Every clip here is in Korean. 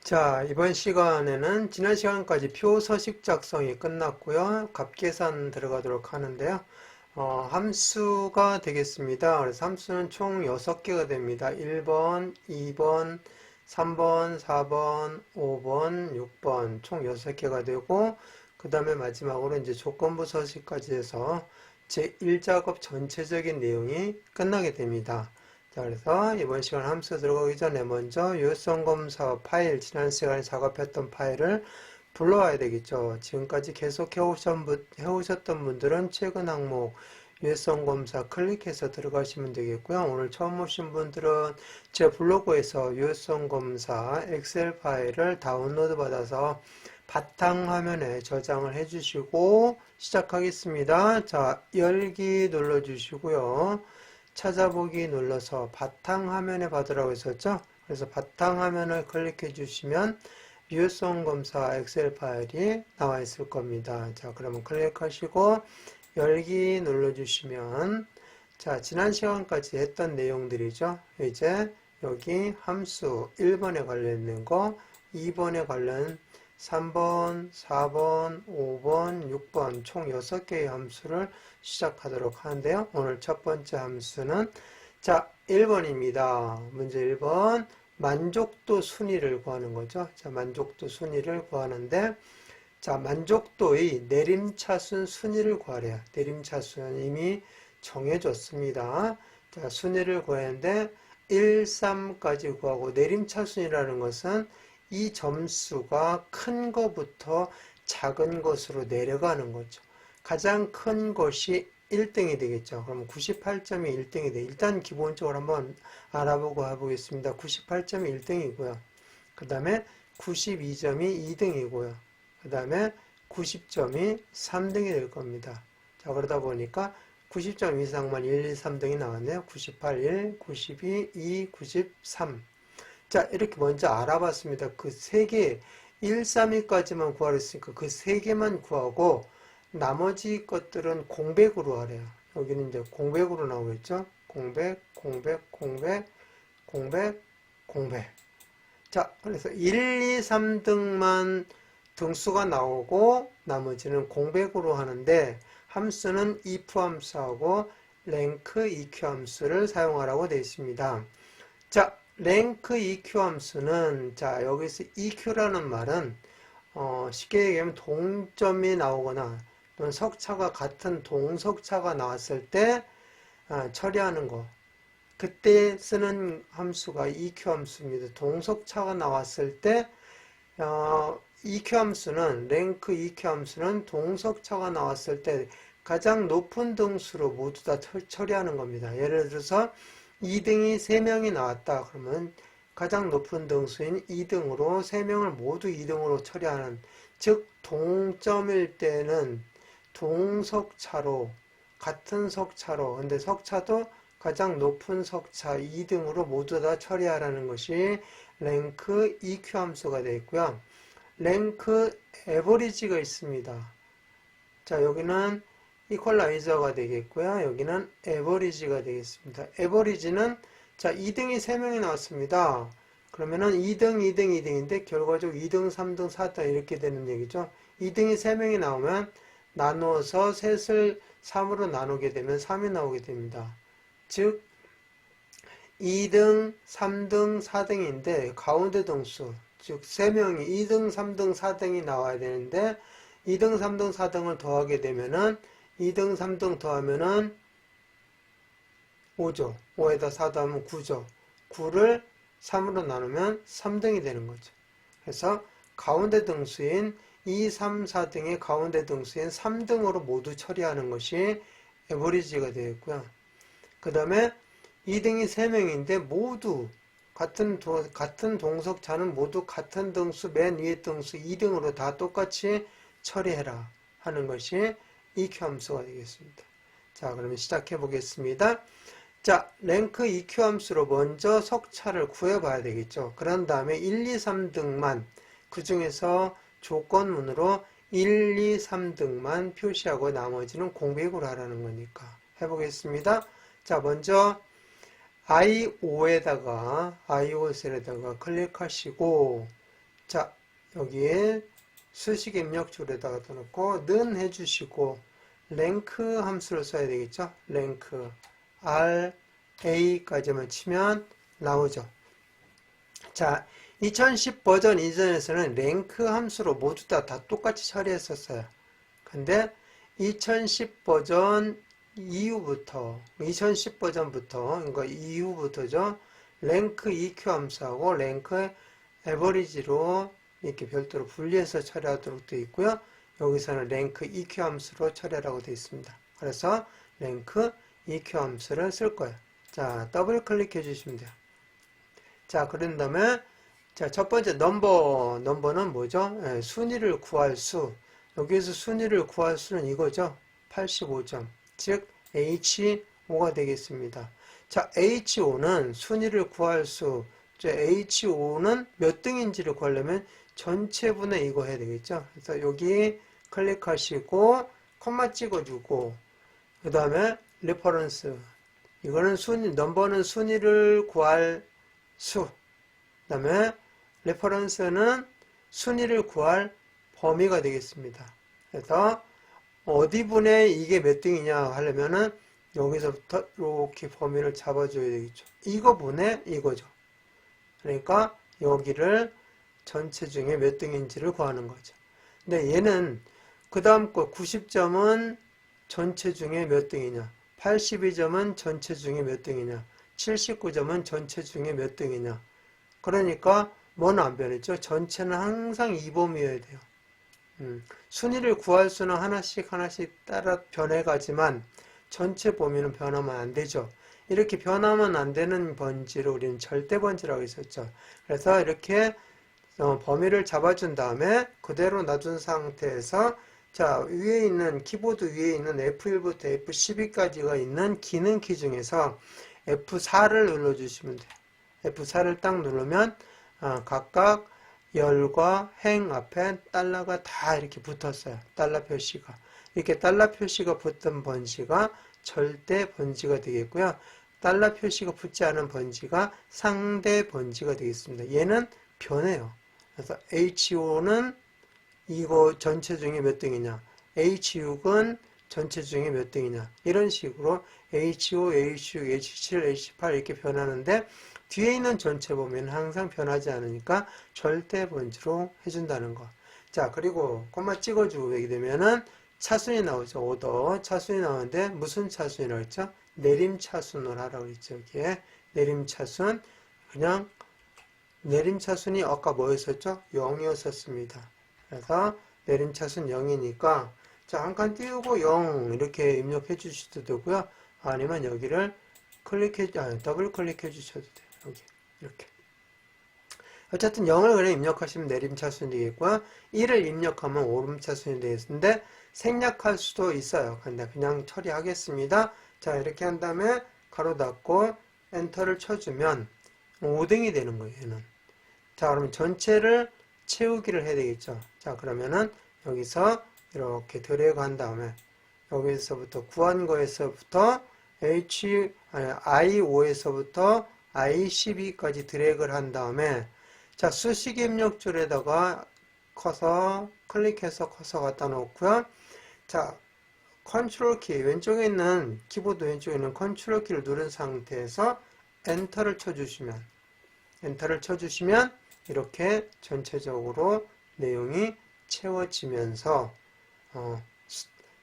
자, 이번 시간에는 지난 시간까지 표 서식 작성이 끝났고요. 값 계산 들어가도록 하는데요. 함수가 되겠습니다. 그래서 함수는 총 6개가 됩니다. 1번, 2번, 3번, 4번, 5번, 6번 총 6개가 되고 그 다음에 마지막으로 이제 조건부 서식까지 해서 제1작업 전체적인 내용이 끝나게 됩니다. 자, 그래서 이번 시간 함수 들어가기 전에 먼저 유효성 검사 파일, 지난 시간에 작업했던 파일을 불러와야 되겠죠. 지금까지 계속 해오셨던 분들은 최근 항목 유효성 검사 클릭해서 들어가시면 되겠고요. 오늘 처음 오신 분들은 제 블로그에서 유효성 검사 엑셀 파일을 다운로드 받아서 바탕화면에 저장을 해주시고 시작하겠습니다. 자, 열기 눌러주시고요. 찾아보기 눌러서 바탕화면에 받으라고 했었죠. 그래서 바탕화면을 클릭해 주시면 유효성 검사 엑셀 파일이 나와 있을 겁니다. 자, 그러면 클릭하시고 열기 눌러주시면 자, 지난 시간까지 했던 내용들이죠. 이제 여기 함수 1번에 관련된 거, 2번에 관련 3번, 4번, 5번, 6번 총 6개의 함수를 시작하도록 하는데요. 오늘 첫 번째 함수는 자 1번입니다. 문제 1번 만족도 순위를 구하는 거죠. 자 만족도 순위를 구하는데 자 만족도의 내림차순 순위를 구하래요. 내림차순 이미 정해졌습니다. 자 순위를 구하는데 1, 3까지 구하고 내림차순이라는 것은 이 점수가 큰 것부터 작은 것으로 내려가는 거죠. 가장 큰 것이 1등이 되겠죠. 그럼 98점이 1등이 돼. 일단 기본적으로 한번 알아보고 해보겠습니다. 98점이 1등이고요. 그 다음에 92점이 2등이고요. 그 다음에 90점이 3등이 될 겁니다. 자, 그러다 보니까 90점 이상만 1, 2, 3등이 나왔네요. 98, 1, 92, 2, 93. 자, 이렇게 먼저 알아봤습니다. 그 3개, 1, 3위까지만 구하라 했으니까 그 3개만 구하고 나머지 것들은 공백으로 하래요. 여기는 이제 공백으로 나오겠죠? 공백, 공백, 공백, 공백, 공백. 자, 그래서 1, 2, 3등만 등수가 나오고 나머지는 공백으로 하는데 함수는 if 함수하고 랭크 EQ 함수를 사용하라고 되어 있습니다. 자, 랭크 EQ 함수는 자 여기서 EQ라는 말은 쉽게 얘기하면 동점이 나오거나 또는 석차가 같은 동석차가 나왔을 때 처리하는 거 그때 쓰는 함수가 EQ 함수입니다. 동석차가 나왔을 때 EQ 함수는 랭크 EQ 함수는 동석차가 나왔을 때 가장 높은 등수로 모두 다 처리하는 겁니다. 예를 들어서 2등이 3명이 나왔다. 그러면 가장 높은 등수인 2등으로 3명을 모두 2등으로 처리하는 즉 동점일 때는 동석차로 같은 석차로 근데 석차도 가장 높은 석차 2등으로 모두 다 처리하라는 것이 랭크 EQ 함수가 되어 있고요. 랭크 에버리지가 있습니다. 자 여기는 이퀄라이저가 되겠고요. 여기는 에버리지가 되겠습니다. 에버리지는 자 2등이 3명이 나왔습니다. 그러면은 2등, 2등, 2등인데 결과적으로 2등, 3등, 4등 이렇게 되는 얘기죠. 2등이 3명이 나오면 나누어서 셋을 3으로 나누게 되면 3이 나오게 됩니다. 즉 2등, 3등, 4등인데 가운데 등수 즉 3명이 2등, 3등, 4등이 나와야 되는데 2등, 3등, 4등을 더하게 되면은 2등, 3등 더하면은 5죠. 5에다 4 더하면 9죠. 9를 3으로 나누면 3등이 되는 거죠. 그래서 가운데 등수인 2, 3, 4등의 가운데 등수인 3등으로 모두 처리하는 것이 에버리지가 되겠고요. 그 다음에 2등이 3명인데 모두 같은 동석차는 모두 같은 등수 맨 위에 등수 2등으로 다 똑같이 처리해라 하는 것이 EQ 함수가 되겠습니다. 자, 그러면 시작해 보겠습니다. 자, 랭크 EQ 함수로 먼저 석차를 구해봐야 되겠죠. 그런 다음에 1, 2, 3등만 그 중에서 조건문으로 1, 2, 3등만 표시하고 나머지는 공백으로 하라는 거니까 해보겠습니다. 자, 먼저 I5셀에다가 클릭하시고 자, 여기에 수식 입력줄에다가 넣고 는 해주시고 랭크 함수를 써야 되겠죠. 랭크 R A까지만 치면 나오죠. 자, 2010 버전 이전에서는 랭크 함수로 모두 다 똑같이 처리했었어요. 근데 2010 버전 이후부터, 2010 버전부터, 그러니까 이후부터죠. 랭크 EQ 함수하고 랭크 에버리지로 이렇게 별도로 분리해서 처리하도록 되어 있고요. 여기서는 랭크 EQ 함수로 처리하라고 되어 있습니다. 그래서 랭크 EQ 함수를 쓸 거예요. 자, 더블 클릭해 주시면 돼요. 자, 그런 다음에 자, 첫 번째 넘버는 뭐죠? 예, 순위를 구할 수. 여기에서 순위를 구할 수는 이거죠. 85점. 즉 H5가 되겠습니다. 자, H5는 순위를 구할 수. H5는 몇 등인지를 구하려면 전체분의 이거 해야 되겠죠. 그래서 여기 클릭하시고 콤마 찍어주고 그 다음에 레퍼런스. 이거는 넘버는 순위를 구할 수. 그 다음에 레퍼런스는 순위를 구할 범위가 되겠습니다. 그래서 어디 분에 이게 몇 등이냐 하려면은 여기서부터 이렇게 범위를 잡아줘야 되겠죠. 이거 분에 이거죠. 그러니까 여기를 전체 중에 몇 등인지를 구하는 거죠. 근데 얘는 그 다음 거 90점은 전체 중에 몇 등이냐, 82점은 전체 중에 몇 등이냐, 79점은 전체 중에 몇 등이냐. 그러니까 뭐는 안 변했죠. 전체는 항상 이 범위여야 돼요. 순위를 구할 수는 하나씩 따라 변해가지만 전체 범위는 변하면 안 되죠. 이렇게 변하면 안 되는 번지를 우리는 절대 번지라고 했었죠. 그래서 이렇게 범위를 잡아준 다음에 그대로 놔둔 상태에서 자, 위에 있는 키보드 위에 있는 F1부터 F12까지가 있는 기능 키 중에서 F4를 눌러주시면 돼요. F4를 딱 누르면 각각 열과 행 앞에 달러가 다 이렇게 붙었어요. 달러 표시가. 이렇게 달러 표시가 붙은 번지가 절대 번지가 되겠고요. 달러 표시가 붙지 않은 번지가 상대 번지가 되겠습니다. 얘는 변해요. 그래서 H5는 이거 전체 중에 몇 등이냐, H6은 전체 중에 몇 등이냐, 이런 식으로 H5, H6, H7, H8 이렇게 변하는데 뒤에 있는 전체 범위는 항상 변하지 않으니까 절대 번지로 해준다는 거. 자, 그리고 콤마 찍어주고 되게 되면은 차순이 나오죠. 오더 차순이 나오는데 무슨 차순이라고 했죠? 내림 차순을 하라고 했죠. 여기에 내림 차순. 그냥 내림 차순이 아까 뭐였었죠? 0이었었습니다. 그래서 내림 차순 0이니까 자, 한 칸 띄우고 0 이렇게 입력해 주셔도 되고요. 아니면 여기를 더블 클릭해 주셔도 돼요. 여기 이렇게. 어쨌든 0을 그냥 입력하시면 내림 차순이 되겠고요. 1을 입력하면 오름 차순이 되겠는데 생략할 수도 있어요. 근데 그냥 처리하겠습니다. 자, 이렇게 한 다음에 가로 닫고 엔터를 쳐주면 5등이 되는 거예요. 얘는. 자, 그러면 전체를 채우기를 해야 되겠죠. 자, 그러면은 여기서 이렇게 드래그 한 다음에 여기서부터 구한 거에서부터 I5에서부터 I12까지 드래그를 한 다음에 자, 수식 입력줄에다가 커서 클릭해서 커서 갖다 놓고요. 자, 컨트롤 키 왼쪽에 있는 키보드 왼쪽에 있는 컨트롤 키를 누른 상태에서 엔터를 쳐주시면 이렇게 전체적으로 내용이 채워지면서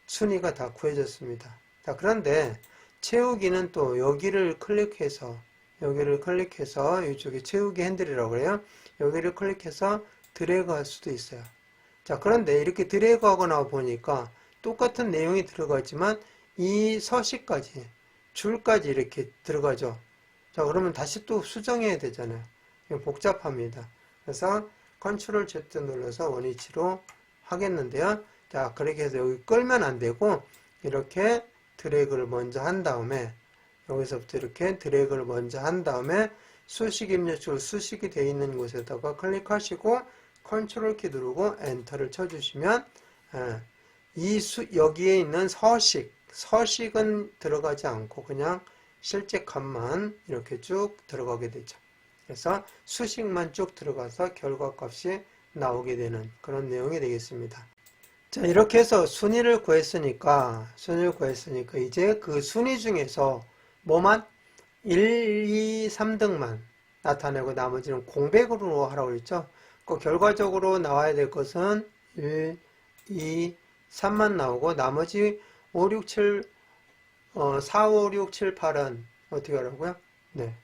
순위가 다 구해졌습니다. 자, 그런데 채우기는 또 여기를 클릭해서 이쪽에 채우기 핸들이라고 해요. 여기를 클릭해서 드래그 할 수도 있어요. 자, 그런데 이렇게 드래그 하거나 보니까 똑같은 내용이 들어가지만 이 서식까지 줄까지 이렇게 들어가죠. 자, 그러면 다시 또 수정해야 되잖아요. 복잡합니다. 그래서 컨트롤 Z 눌러서 원위치로 하겠는데요. 자, 그렇게 해서 여기 끌면 안 되고 이렇게 드래그를 먼저 한 다음에 여기서부터 이렇게 드래그를 먼저 한 다음에 수식 입력줄 수식이 되어 있는 곳에다가 클릭하시고 컨트롤 키 누르고 엔터를 쳐주시면 여기에 있는 서식은 들어가지 않고 그냥 실제 값만 이렇게 쭉 들어가게 되죠. 그래서 수식만 쭉 들어가서 결과값이 나오게 되는 그런 내용이 되겠습니다. 자, 이렇게 해서 순위를 구했으니까 이제 그 순위 중에서 뭐만 1, 2, 3등만 나타내고 나머지는 공백으로 하라고 했죠. 그 결과적으로 나와야 될 것은 1, 2, 3만 나오고 나머지 5, 6, 7, 4, 5, 6, 7, 8은 어떻게 하라고요? 네,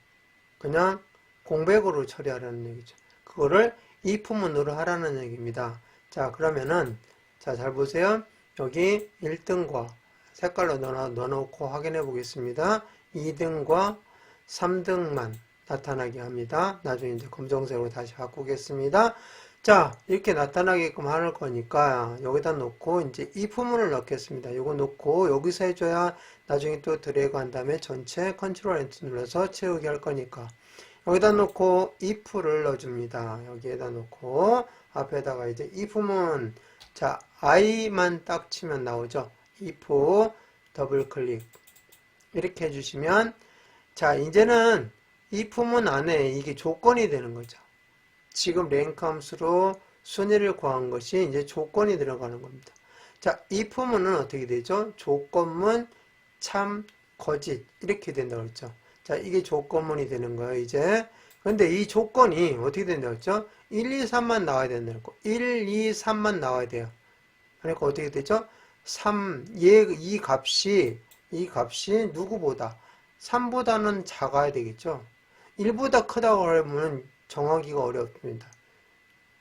그냥 공백으로 처리하라는 얘기죠. 그거를 if문으로 하라는 얘기입니다. 자, 그러면은 자, 잘 보세요. 여기 1등과 색깔로 넣어놓고 확인해 보겠습니다. 2등과 3등만 나타나게 합니다. 나중에 이제 검정색으로 다시 바꾸겠습니다. 자, 이렇게 나타나게끔 할 거니까 여기다 놓고 이제 if문을 넣겠습니다. 이거 놓고 여기서 해줘야 나중에 또 드래그 한 다음에 전체 컨트롤 엔터 눌러서 채우게 할 거니까 여기다 놓고 if를 넣어줍니다. 여기에다 놓고 앞에다가 이제 if문 자, i만 딱 치면 나오죠. if 더블 클릭 이렇게 해주시면 자, 이제는 if문 안에 이게 조건이 되는 거죠. 지금 랭크 함수로 순위를 구한 것이 이제 조건이 들어가는 겁니다. 자, if문은 어떻게 되죠? 조건문, 참, 거짓 이렇게 된다고 했죠. 자, 이게 조건문이 되는 거예요, 이제. 근데 이 조건이 어떻게 된다고 했죠? 1, 2, 3만 나와야 된다는 거. 1, 2, 3만 나와야 돼요. 그러니까 어떻게 되죠? 3, 이 값이 누구보다 3보다는 작아야 되겠죠. 1보다 크다고 하면 정하기가 어렵습니다.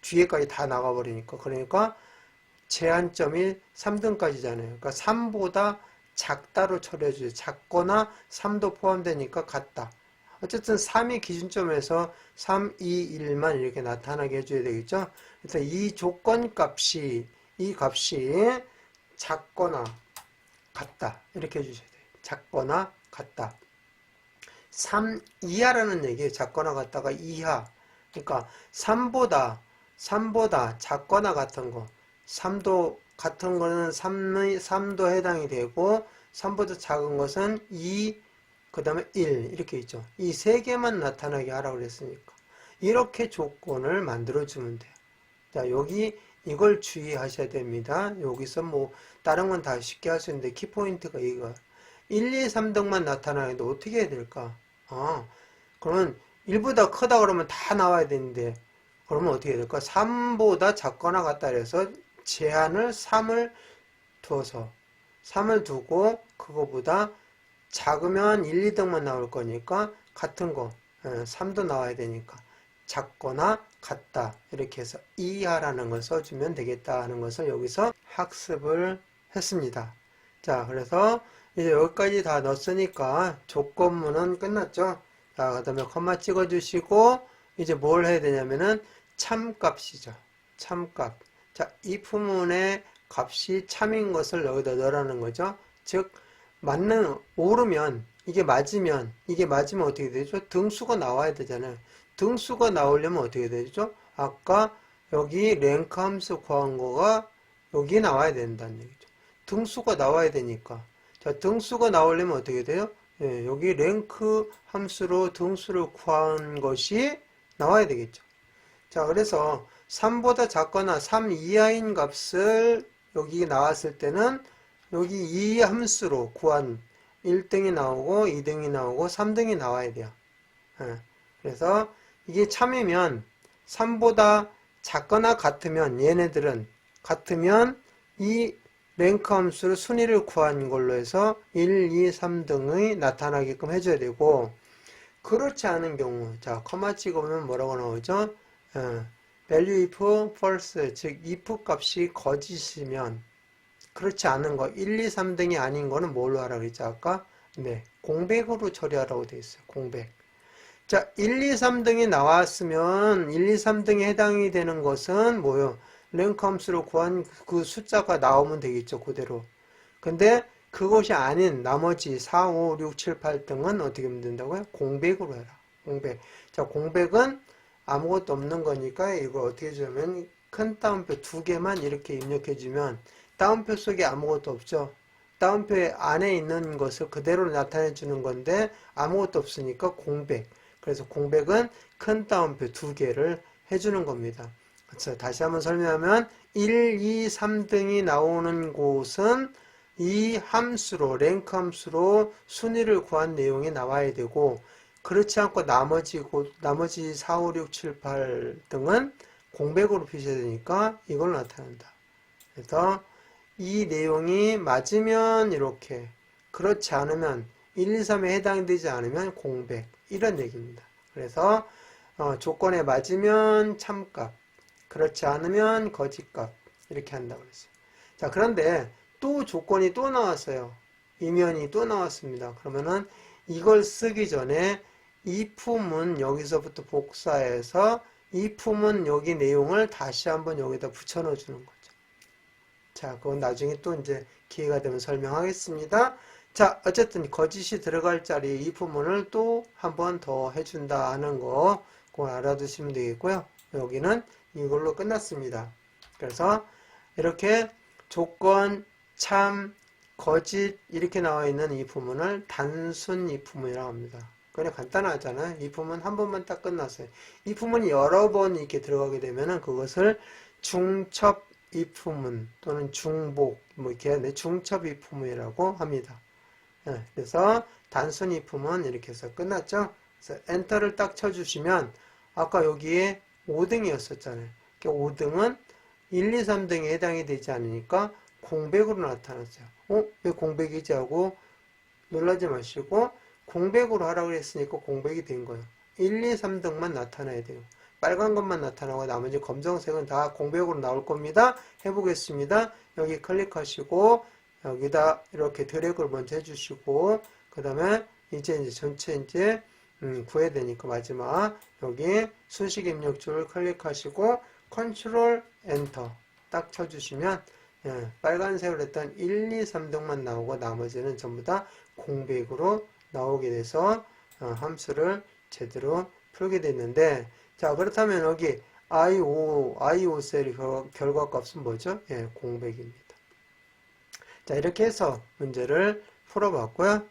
뒤에까지 다 나가버리니까. 그러니까 제한점이 3등까지잖아요. 그러니까 3보다 작다로 처리해주세요. 작거나 3도 포함되니까 같다. 어쨌든 3이 기준점에서 3, 2, 1만 이렇게 나타나게 해줘야 되겠죠. 그래서 이 이 값이 작거나 같다. 이렇게 해주셔야 돼요. 작거나 같다. 3 이하라는 얘기예요. 작거나 같다가 이하. 그러니까 3보다 작거나 같은 거. 3도 같은 거는 3도 해당이 되고 3보다 작은 것은 2, 그 다음에 1 이렇게 있죠. 이 세 개만 나타나게 하라고 그랬으니까 이렇게 조건을 만들어 주면 돼요. 자, 여기 이걸 주의하셔야 됩니다. 여기서 뭐 다른 건 다 쉽게 할 수 있는데 키포인트가 이거 1, 2, 3등만 나타나는데 어떻게 해야 될까? 그러면 1보다 크다 그러면 다 나와야 되는데 그러면 어떻게 해야 될까? 3보다 작거나 같다 그래서 제한을 3을 두어서 3을 두고 그거보다 작으면 1, 2등만 나올 거니까 같은 거 3도 나와야 되니까 작거나 같다 이렇게 해서 이하라는 걸 써주면 되겠다 하는 것을 여기서 학습을 했습니다. 자, 그래서 이제 여기까지 다 넣었으니까 조건문은 끝났죠. 자, 그 다음에 컴마 찍어주시고 이제 뭘 해야 되냐면은 참값이죠. 참값. 자, if문의 값이 참인 것을 여기다 넣으라는 거죠. 즉 오르면 이게 맞으면 어떻게 되죠? 등수가 나와야 되잖아요. 등수가 나오려면 어떻게 되죠? 아까 여기 랭크 함수 구한 거가 여기 나와야 된다는 얘기죠. 등수가 나와야 되니까. 자, 등수가 나오려면 어떻게 돼요? 예, 여기 랭크 함수로 등수를 구한 것이 나와야 되겠죠. 자, 그래서 3보다 작거나 3 이하인 값을 여기 나왔을 때는 여기 이 함수로 구한 1등이 나오고 2등이 나오고 3등이 나와야 돼요. 예, 그래서 이게 참이면 3보다 작거나 같으면 얘네들은 같으면 이 랭크 함수로 순위를 구한 걸로 해서 1, 2, 3등이 나타나게끔 해줘야 되고 그렇지 않은 경우 자 커마 찍으면 뭐라고 나오죠? value if false 즉 if 값이 거짓이면 그렇지 않은 거 1, 2, 3등이 아닌 거는 뭘로 하라고 했죠 아까? 네, 공백으로 처리하라고 되어 있어요. 공백. 자, 1, 2, 3등이 나왔으면 1, 2, 3등에 해당이 되는 것은 뭐요? 랭크 함수로 구한 그 숫자가 나오면 되겠죠. 그대로. 근데 그것이 아닌 나머지 4, 5, 6, 7, 8등은 어떻게 하면 된다고요? 공백으로 해라. 공백. 자, 공백은 아무것도 없는 거니까 이거 어떻게 해주면 큰 따옴표 2개만 이렇게 입력해주면 따옴표 속에 아무것도 없죠. 따옴표 안에 있는 것을 그대로 나타내 주는 건데 아무것도 없으니까 공백. 그래서 공백은 큰 따옴표 2개를 해주는 겁니다. 그렇죠. 다시 한번 설명하면 1, 2, 3등이 나오는 곳은 이 함수로, 랭크 함수로 순위를 구한 내용이 나와야 되고, 그렇지 않고 나머지 4, 5, 6, 7, 8 등은 공백으로 표시해야 되니까 이걸 나타낸다. 그래서 이 내용이 맞으면 이렇게, 그렇지 않으면 1, 2, 3에 해당이 되지 않으면 공백, 이런 얘기입니다. 그래서 조건에 맞으면 참값, 그렇지 않으면 거짓값, 이렇게 한다고 그랬어요. 자, 그런데 또 조건이 또 나왔어요. 이면이 또 나왔습니다. 그러면은 이걸 쓰기 전에 if문 여기서부터 복사해서 if문 여기 내용을 다시 한번 여기다 붙여 넣어 주는 거죠. 자, 그건 나중에 또 이제 기회가 되면 설명하겠습니다. 자, 어쨌든 거짓이 들어갈 자리에 if문을 또 한 번 더 해준다 하는 거 그걸 알아두시면 되겠고요. 여기는 이걸로 끝났습니다. 그래서 이렇게 조건, 참, 거짓 이렇게 나와 있는 if문을 단순 if문이라고 합니다. 그냥 간단하잖아요. if문 한 번만 딱 끝났어요. if문이 여러 번 이렇게 들어가게 되면은 그것을 중첩 if문 또는 중복 뭐 이렇게 하는데 중첩 if문이라고 합니다. 네, 그래서 단순 if문 이렇게 해서 끝났죠. 그래서 엔터를 딱 쳐주시면 아까 여기에 5등이었었잖아요. 5등은 1, 2, 3등에 해당이 되지 않으니까 공백으로 나타났어요. 왜 공백이지 하고 놀라지 마시고 공백으로 하라고 했으니까 공백이 된 거예요. 1, 2, 3등만 나타나야 돼요. 빨간 것만 나타나고 나머지 검정색은 다 공백으로 나올 겁니다. 해보겠습니다. 여기 클릭하시고 여기다 이렇게 드래그를 먼저 해주시고 그 다음에 이제 전체 이제 구해야 되니까 마지막 여기 순식 입력줄을 클릭하시고 컨트롤 엔터 딱 쳐주시면 빨간색으로 했던 1, 2, 3등만 나오고 나머지는 전부 다 공백으로 나오게 돼서 함수를 제대로 풀게 됐는데 자 그렇다면 여기 IO 셀의 결과값은 뭐죠? 공백입니다. 자 이렇게 해서 문제를 풀어봤고요.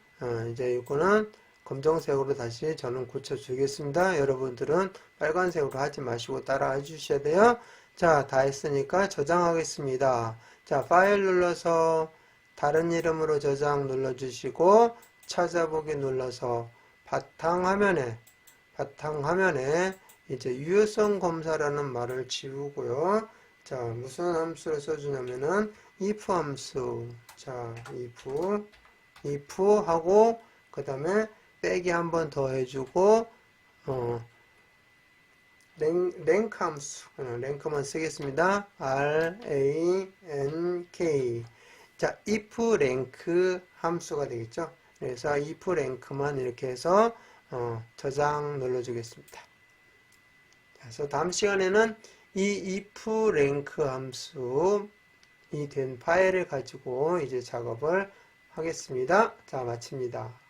이제 이거는 검정색으로 다시 저는 고쳐주겠습니다. 여러분들은 빨간색으로 하지 마시고 따라 해주셔야 돼요. 자, 다 했으니까 저장하겠습니다. 자, 파일 눌러서 다른 이름으로 저장 눌러주시고 찾아보기 눌러서 바탕화면에 이제 유효성 검사라는 말을 지우고요. 자, 무슨 함수를 써주냐면은 if 함수. 자, if 하고 그 다음에 빼기 한 번 더 해주고 랭크 함수 랭크만 쓰겠습니다. rank 자 if 랭크 함수가 되겠죠. 그래서 if 랭크만 이렇게 해서 저장 눌러주겠습니다. 그래서 다음 시간에는 이 if 랭크 함수 이 된 파일을 가지고 이제 작업을 하겠습니다. 자 마칩니다.